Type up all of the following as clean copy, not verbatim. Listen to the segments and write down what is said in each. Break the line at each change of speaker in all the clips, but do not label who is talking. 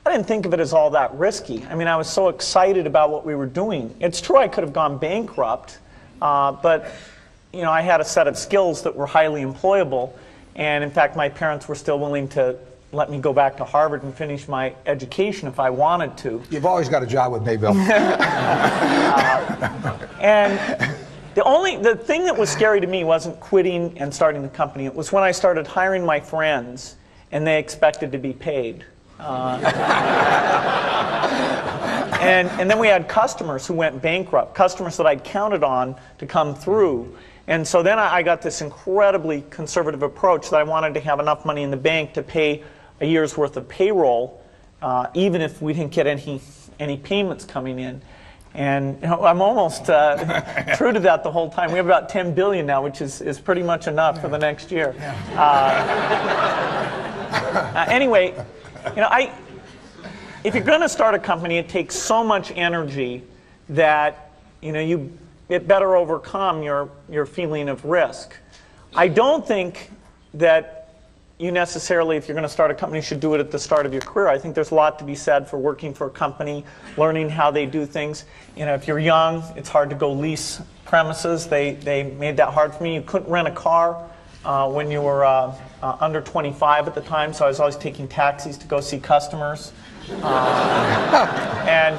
I didn't think of it as all that risky. I mean, I was so excited about what we were doing. It's true I could have gone bankrupt, but I had a set of skills that were highly employable, and in fact, my parents were still willing to let me go back to Harvard and finish my education if I wanted to.
You've always got a job with me, Bill.
And the thing that was scary to me wasn't quitting and starting the company. It was when I started hiring my friends and they expected to be paid. And then we had customers who went bankrupt, customers that I'd counted on to come through. And so then I got this incredibly conservative approach that I wanted to have enough money in the bank to pay a year's worth of payroll, even if we didn't get any payments coming in. And I'm almost true to that the whole time. We have about $10 billion now, which is pretty much enough for the next year. Anyway, if you're going to start a company, it takes so much energy that it better overcome your feeling of risk. I don't think that you necessarily, if you're going to start a company, should do it at the start of your career. I think there's a lot to be said for working for a company, learning how they do things. If you're young, it's hard to go lease premises. They made that hard for me. You couldn't rent a car when you were under 25 at the time, so I was always taking taxis to go see customers. And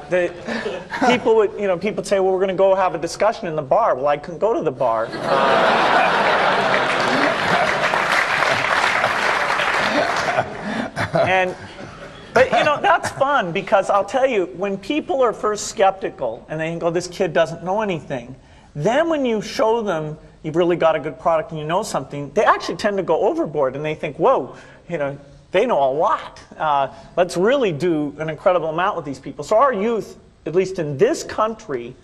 the people would say, well, we're going to go have a discussion in the bar. Well, I couldn't go to the bar. But that's fun, because I'll tell you, when people are first skeptical and they think, oh, this kid doesn't know anything, then when you show them you've really got a good product and you know something, they actually tend to go overboard and they think, whoa, they know a lot. Let's really do an incredible amount with these people. So our youth, at least in this country,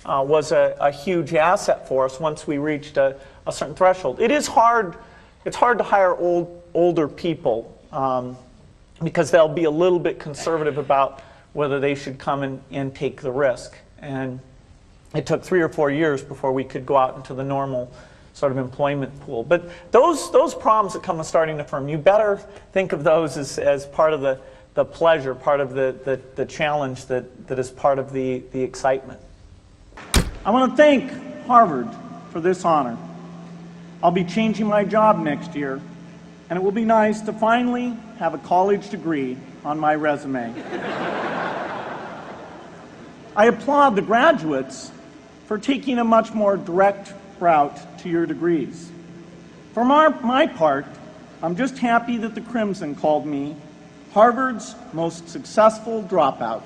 was a huge asset for us once we reached a certain threshold. It's hard to hire older people because they'll be a little bit conservative about whether they should come and take the risk. And it took 3 or 4 years before we could go out into the normal sort of employment pool. But those problems that come with starting a firm, you better think of those as part of the pleasure, part of the challenge that is part of the excitement.
I want to thank Harvard for this honor. I'll be changing my job next year, and it will be nice to finally have a college degree on my resume. I applaud the graduates for taking a much more direct route to your degrees. For my part, I'm just happy that the Crimson called me Harvard's most successful dropout.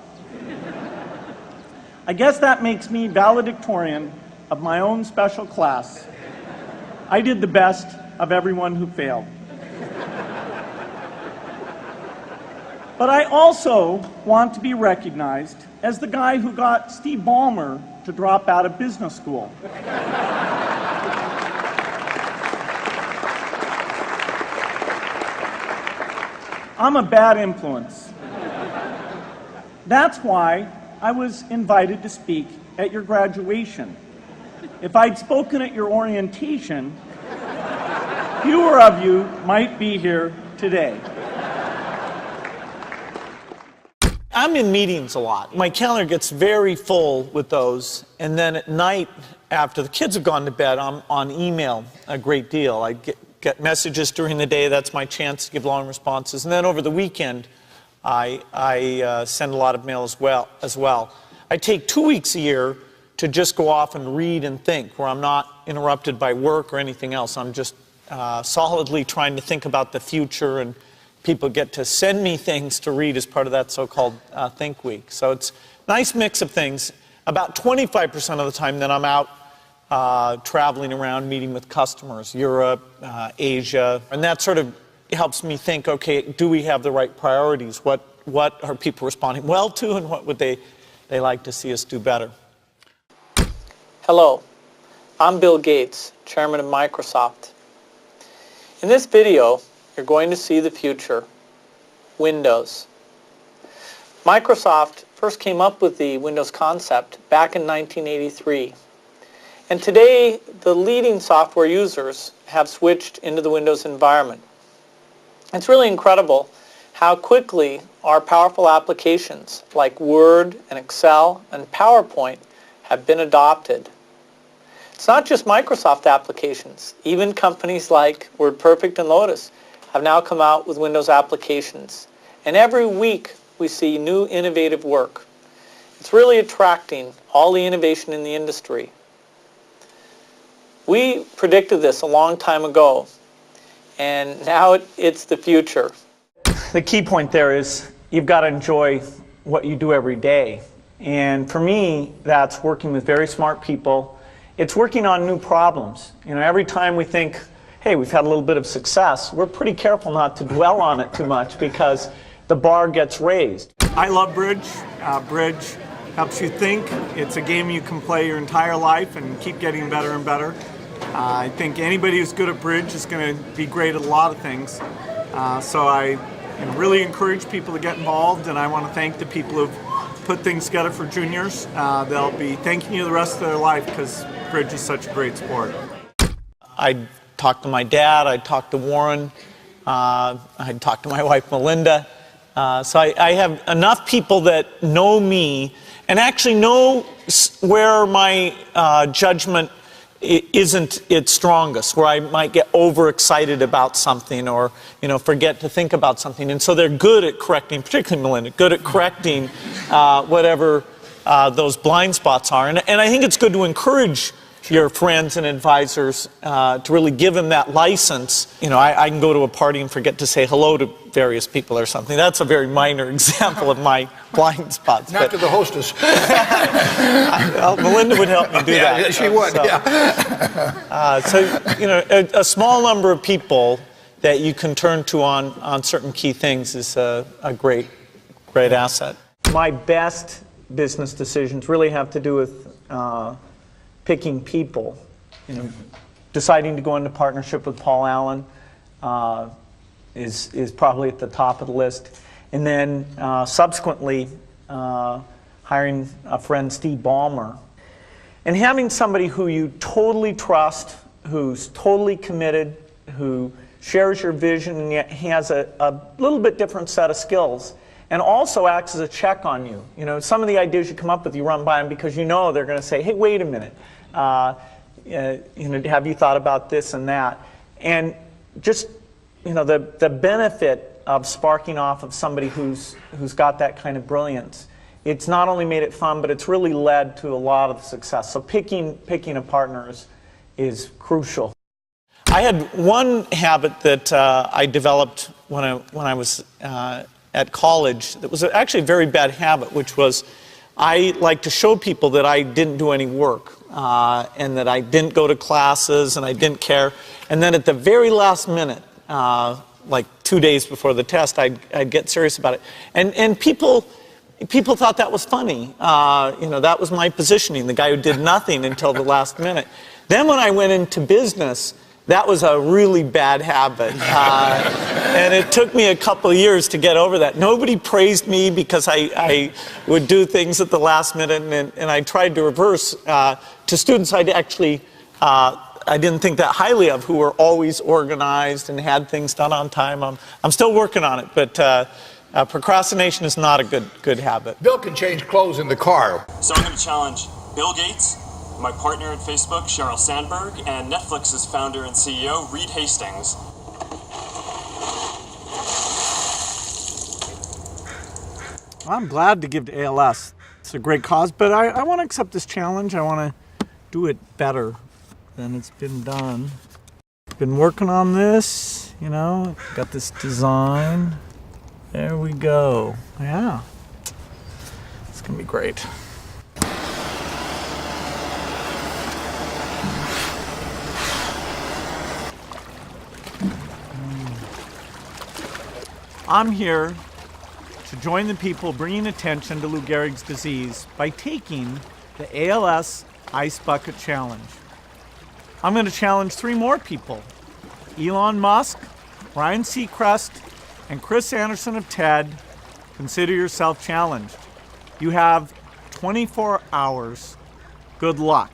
I guess that makes me valedictorian of my own special class. I did the best of everyone who failed. But I also want to be recognized as the guy who got Steve Ballmer to drop out of business school. I'm a bad influence. That's why I was invited to speak at your graduation. If I'd spoken at your orientation, fewer of you might be here today.
I'm in meetings a lot. My calendar gets very full with those, and then at night, after the kids have gone to bed, I'm on email a great deal. I get messages during the day. That's my chance to give long responses. And then over the weekend, I send a lot of mail as well. I take 2 weeks a year to just go off and read and think, where I'm not interrupted by work or anything else. I'm just solidly trying to think about the future, and people get to send me things to read as part of that so-called Think Week. So it's a nice mix of things. About 25% of the time then I'm out traveling around, meeting with customers, Europe, Asia, and that sort of helps me think, okay, do we have the right priorities? What are people responding well to, and what would they like to see us do better?
Hello, I'm Bill Gates, Chairman of Microsoft. In this video, you're going to see the future, Windows. Microsoft first came up with the Windows concept back in 1983. And today, the leading software users have switched into the Windows environment. It's really incredible how quickly our powerful applications like Word and Excel and PowerPoint have been adopted. It's not just Microsoft applications. Even companies like WordPerfect and Lotus have now come out with Windows applications. And every week we see new innovative work. It's really attracting all the innovation in the industry. We predicted this a long time ago, and now it's the future.
The key point there is you've got to enjoy what you do every day. And for me, that's working with very smart people. It's working on new problems. You know, every time we think, hey, we've had a little bit of success, we're pretty careful not to dwell on it too much because the bar gets raised.
I love Bridge. Bridge helps you think. It's a game you can play your entire life and keep getting better and better. I think anybody who's good at Bridge is going to be great at a lot of things. So I really encourage people to get involved, and I want to thank the people who've put things together for juniors. They'll be thanking you the rest of their life because Bridge is such a great sport.
I talked to my dad, I talked to Warren, I talked to my wife Melinda. So I have enough people that know me and actually know where my judgment isn't its strongest, where I might get overexcited about something or forget to think about something. And so they're good at correcting, particularly Melinda, good at correcting whatever those blind spots are. And I think it's good to encourage your friends and advisors to really give them that license. I can go to a party and forget to say hello to various people or something. That's a very minor example of my blind spots.
Not to the hostess.
Well, Melinda would help me do that.
Yeah, she would,
So, a small number of people that you can turn to on certain key things is a great asset. My best business decisions really have to do with picking people. Deciding to go into partnership with Paul Allen is probably at the top of the list. And then subsequently hiring a friend, Steve Ballmer. And having somebody who you totally trust, who's totally committed, who shares your vision and yet has a little bit different set of skills, and also acts as a check on you. Some of the ideas you come up with, you run by them because they're going to say, hey, wait a minute. Have you thought about this and that? And just, the benefit of sparking off of somebody who's got that kind of brilliance, it's not only made it fun, but it's really led to a lot of success. So picking a partner is crucial. I had one habit that I developed when I was at college that was actually a very bad habit, which was I like to show people that I didn't do any work and that I didn't go to classes and I didn't care. And then at the very last minute, like 2 days before the test, I'd get serious about it. And people thought that was funny. That was my positioning, the guy who did nothing until the last minute. Then when I went into business, that was a really bad habit. And it took me a couple of years to get over that. Nobody praised me because I would do things at the last minute, and I tried to reverse to students I didn't think that highly of, who were always organized and had things done on time. I'm still working on it, but procrastination is not a good habit.
Bill can change clothes in the car.
So I'm going to challenge Bill Gates, my partner at Facebook, Sheryl Sandberg, and Netflix's founder and CEO, Reed Hastings.
I'm glad to give to ALS. It's a great cause, but I want to accept this challenge. I want to do it better than it's been done. Been working on this, got this design. There we go. Yeah. It's going to be great. I'm here to join the people bringing attention to Lou Gehrig's disease by taking the ALS Ice Bucket Challenge. I'm going to challenge 3 more people: Elon Musk, Ryan Seacrest, and Chris Anderson of TED. Consider yourself challenged. You have 24 hours. Good luck.